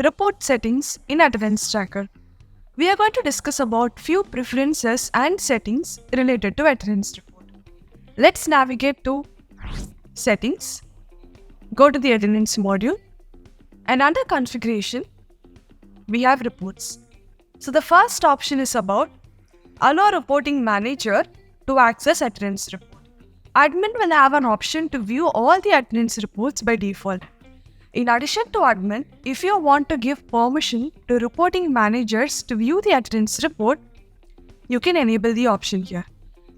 report settings in attendance tracker. We are going to discuss about few preferences and settings related to attendance report. Let's navigate to settings, go to the attendance module, and under configuration, we have reports. So the first option is about allow reporting manager to access attendance report. Admin will have an option to view all the attendance reports by default. In addition to admin, if you want to give permission to reporting managers to view the attendance report, you can enable the option here.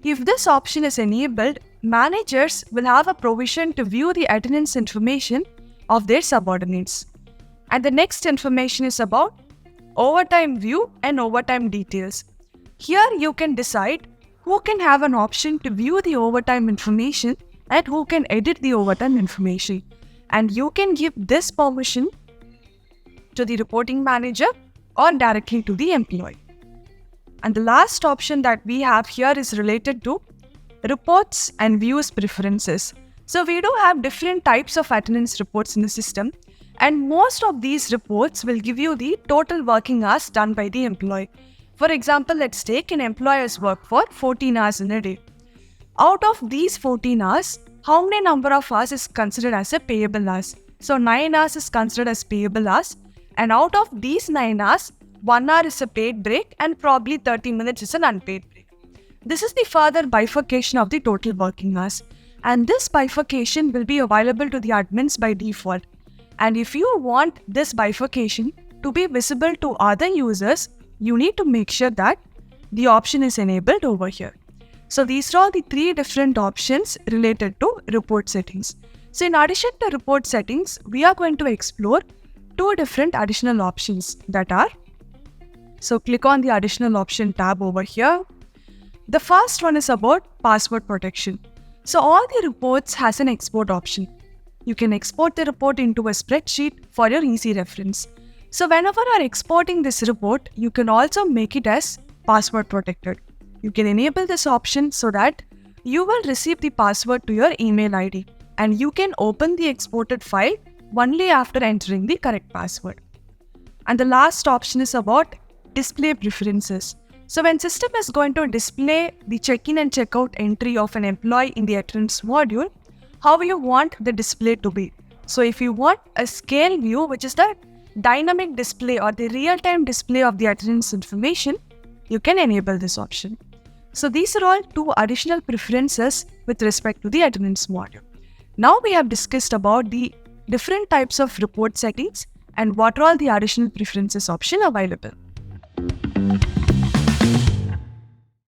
If this option is enabled, managers will have a provision to view the attendance information of their subordinates. And the next information is about overtime view and overtime details. Here you can decide who can have an option to view the overtime information and who can edit the overtime information. And you can give this permission to the reporting manager or directly to the employee. And the last option that we have here is related to reports and views preferences. So we do have different types of attendance reports in the system, and most of these reports will give you the total working hours done by the employee. For example, let's take an employer's work for 14 hours in a day. Out of these 14 hours, how many number of hours is considered as a payable hours? So 9 hours is considered as payable hours, and out of these 9 hours, 1 hour is a paid break and probably 30 minutes is an unpaid break. This is the further bifurcation of the total working hours, and this bifurcation will be available to the admins by default. And if you want this bifurcation to be visible to other users, you need to make sure that the option is enabled over here. So these are all the three different options related to report settings. So in addition to report settings, we are going to explore two different additional options that are, so click on the additional option tab over here. The first one is about password protection. So all the reports has an export option. You can export the report into a spreadsheet for your easy reference. So whenever you are exporting this report, you can also make it as password protected. You can enable this option so that you will receive the password to your email ID, and you can open the exported file only after entering the correct password. And the last option is about display preferences. So when system is going to display the check-in and check-out entry of an employee in the attendance module, how you want the display to be. So if you want a scale view, which is the dynamic display or the real-time display of the attendance information, you can enable this option. So these are all two additional preferences with respect to the attendance module. Now we have discussed about the different types of report settings and what are all the additional preferences option available.